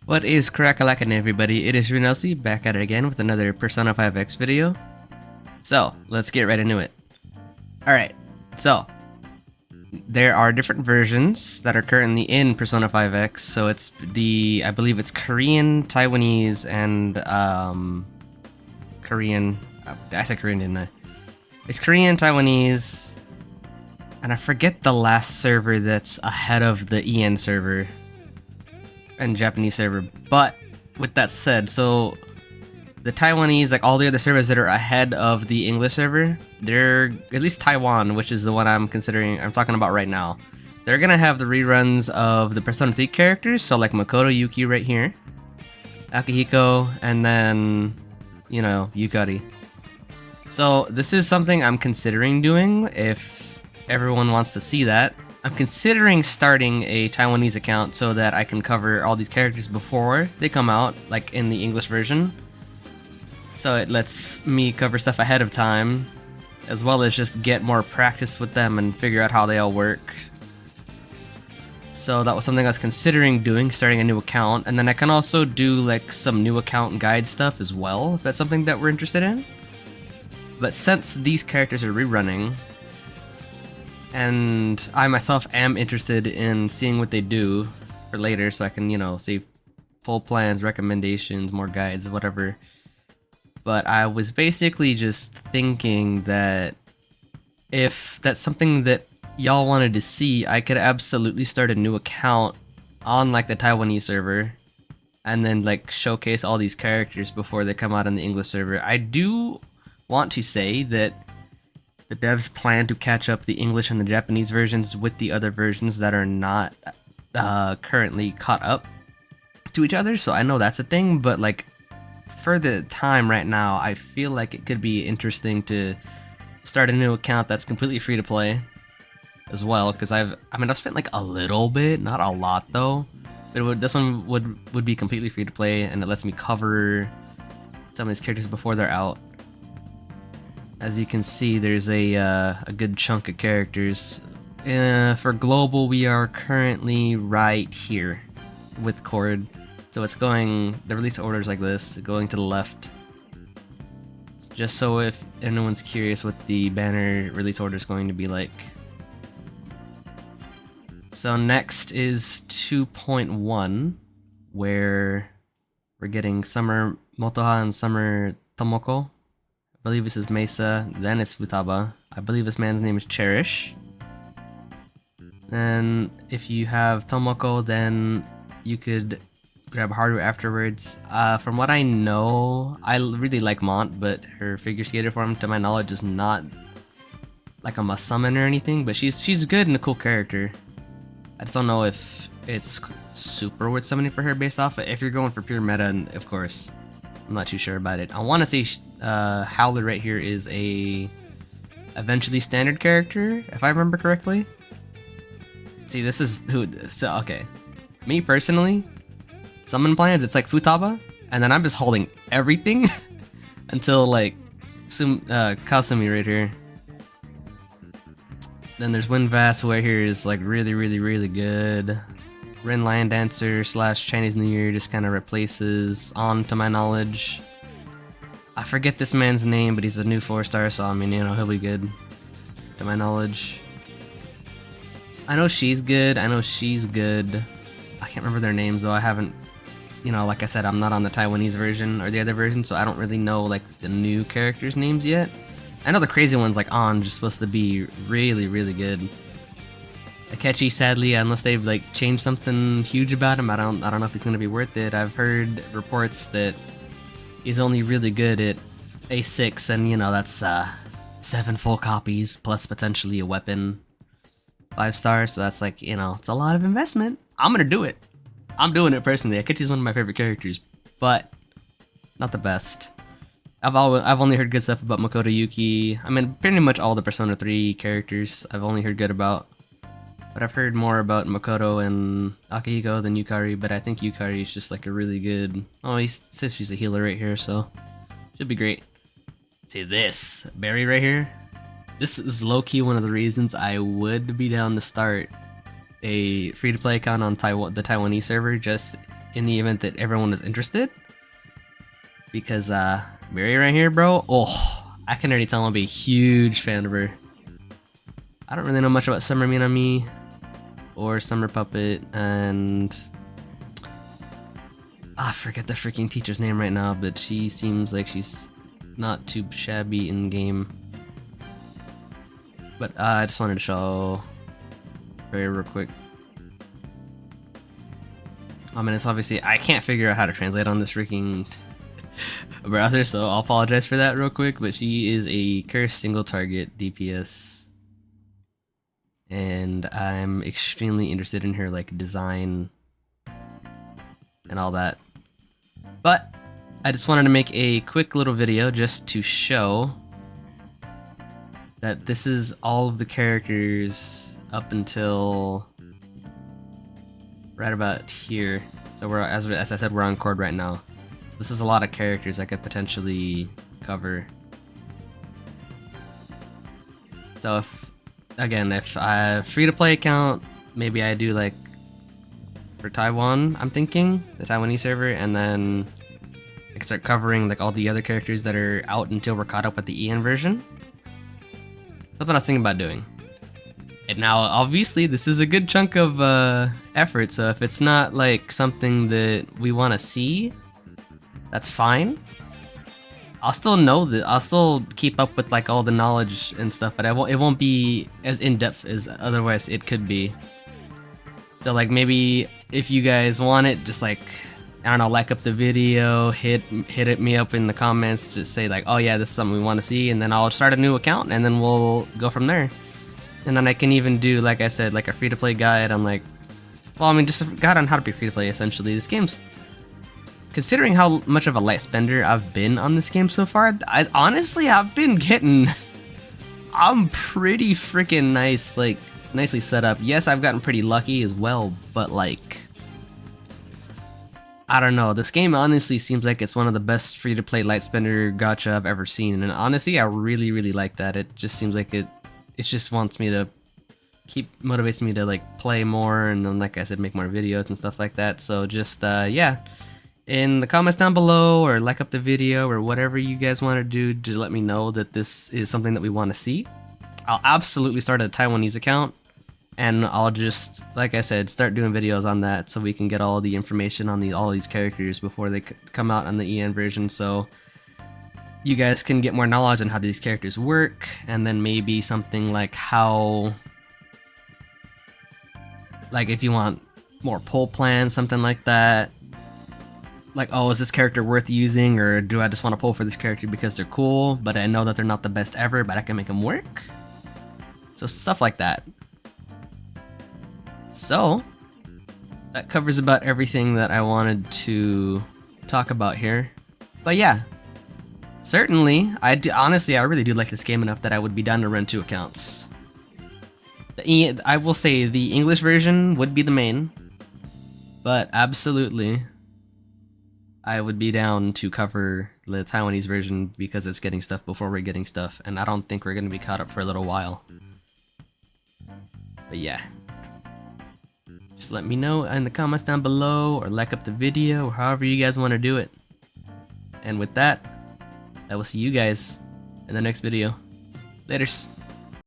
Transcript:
What is crack-a-lackin' everybody? It is Reruns back at it again with another Persona 5X video. So, let's get right into it. Alright, so there are different versions that are currently in Persona 5X. So it's I believe it's Korean, Taiwanese, and Korean. I said Korean, didn't I? It's Korean, Taiwanese, and I forget the last server that's ahead of the EN server and Japanese server. But with that said, so the Taiwanese, like all the other servers that are ahead of the English server, they're at least Taiwan, which is the one I'm talking about right now. They're gonna have the reruns of the Persona 3 characters, so like Makoto Yuki right here, Akihiko, and then, you know, Yukari. So this is something I'm considering doing if everyone wants to see that. I'm considering starting a Taiwanese account so that I can cover all these characters before they come out, like in the English version. So it lets me cover stuff ahead of time, as well as just get more practice with them and figure out how they all work. So that was something I was considering doing, starting a new account, and then I can also do like some new account guide stuff as well, if that's something that we're interested in. But since these characters are rerunning, and I myself am interested in seeing what they do for later, so I can, you know, save full plans, recommendations, more guides, whatever. But I was basically just thinking that if that's something that y'all wanted to see, I could absolutely start a new account on like the Taiwanese server and then like showcase all these characters before they come out on the English server. I do want to say that the devs plan to catch up the English and the Japanese versions with the other versions that are not currently caught up to each other, so I know that's a thing, but like for the time right now, I feel like it could be interesting to start a new account that's completely free to play as well, because I've spent like a little bit, not a lot though, but this one would be completely free to play, and it lets me cover some of these characters before they're out. As you can see, there's a good chunk of characters. For global, we are currently right here with Cord. So it's going, the release order is like this, going to the left. Just so if anyone's curious what the banner release order is going to be like. So next is 2.1, where we're getting Summer Motoha and Summer Tomoko. I believe this is Mesa, then it's Futaba. I believe this man's name is Cherish. Then if you have Tomoko, then you could grab hardware afterwards. From what I know, I really like Mont, but her figure skater form, to my knowledge, is not like a must summon or anything, but she's good and a cool character. I just don't know if it's super worth summoning for her based off it. If you're going for pure meta, and of course, I'm not too sure about it. I want to say Howler right here is a eventually standard character, if I remember correctly. See, this is who. So okay, me personally, summon plans, it's like Futaba, and then I'm just holding everything until like Kasumi right here. Then there's Winvast, who right here is like really good. Ren Lion Dancer / Chinese New Year just kind of replaces On, to my knowledge. I forget this man's name, but he's a new 4-star, so I mean, you know, he'll be good, to my knowledge. I know she's good, I can't remember their names though. I haven't, you know, like I said, I'm not on the Taiwanese version or the other version, so I don't really know like the new characters' names yet. I know the crazy ones like On just supposed to be really good. Akechi, sadly, unless they've like changed something huge about him, I don't know if he's gonna be worth it. I've heard reports that he's only really good at A6, and you know, that's 7 full copies plus potentially a weapon, 5 stars. So that's like, you know, it's a lot of investment. I'm gonna do it. I'm doing it personally. Akechi's one of my favorite characters, but not the best. I've only heard good stuff about Makoto Yuki. I mean, pretty much all the Persona 3 characters I've only heard good about. But I've heard more about Makoto and Akihiko than Yukari, but I think Yukari is just like a really good... Oh, he says she's a healer right here, so should be great. See this, Barry right here? This is low-key one of the reasons I would be down to start a free-to-play account on the Taiwanese server, just in the event that everyone is interested. Because Mary right here, bro, oh, I can already tell I'm gonna be a huge fan of her. I don't really know much about Summer Minami or Summer Puppet, and I forget the freaking teacher's name right now, but she seems like she's not too shabby in game. But I just wanted to show very real quick. I mean, it's obviously, I can't figure out how to translate on this freaking browser, so I'll apologize for that real quick, but she is a cursed single target DPS. And I'm extremely interested in her like design and all that. But I just wanted to make a quick little video just to show that this is all of the characters up until right about here. So we're, as I said, we're on Cord right now. So this is a lot of characters I could potentially cover. So if, again, if I free-to-play account, maybe I do like for Taiwan, I'm thinking, the Taiwanese server, and then I can start covering like all the other characters that are out until we're caught up with the EN version. Something I was thinking about doing. And now, obviously, this is a good chunk of effort, so if it's not like something that we want to see, that's fine. I'll still know that, I'll still keep up with like all the knowledge and stuff, but it won't be as in-depth as otherwise it could be. So like maybe if you guys want it, just like, I don't know, like up the video, hit me up in the comments, just say like, oh yeah, this is something we want to see, and then I'll start a new account and then we'll go from there. And then I can even do, like I said, like a free-to-play guide on like, well, I mean, just a guide on how to be free-to-play essentially. This game's, considering how much of a light spender I've been on this game so far, honestly, I've been getting, I'm pretty freaking nice, like, nicely set up. Yes, I've gotten pretty lucky as well, but like, I don't know, this game honestly seems like it's one of the best free-to-play light spender gacha I've ever seen, and honestly, I really like that. It just seems like it just wants me to motivates me to like play more, and then like I said, make more videos and stuff like that. So just yeah, in the comments down below, or like up the video, or whatever you guys want to do to let me know that this is something that we want to see. I'll absolutely start a Taiwanese account, and I'll just, like I said, start doing videos on that so we can get all the information on all these characters before they come out on the EN version, so you guys can get more knowledge on how these characters work, and then maybe something like how, like if you want more pull plans, something like that. Like, oh, is this character worth using, or do I just want to pull for this character because they're cool, but I know that they're not the best ever, but I can make them work? So stuff like that. So, that covers about everything that I wanted to talk about here. But yeah, certainly, honestly, I really do like this game enough that I would be down to run 2 accounts. I will say the English version would be the main, but absolutely, I would be down to cover the Taiwanese version because it's getting stuff before we're getting stuff, and I don't think we're going to be caught up for a little while. But yeah. Just let me know in the comments down below, or like up the video, or however you guys want to do it. And with that, I will see you guys in the next video. Laters.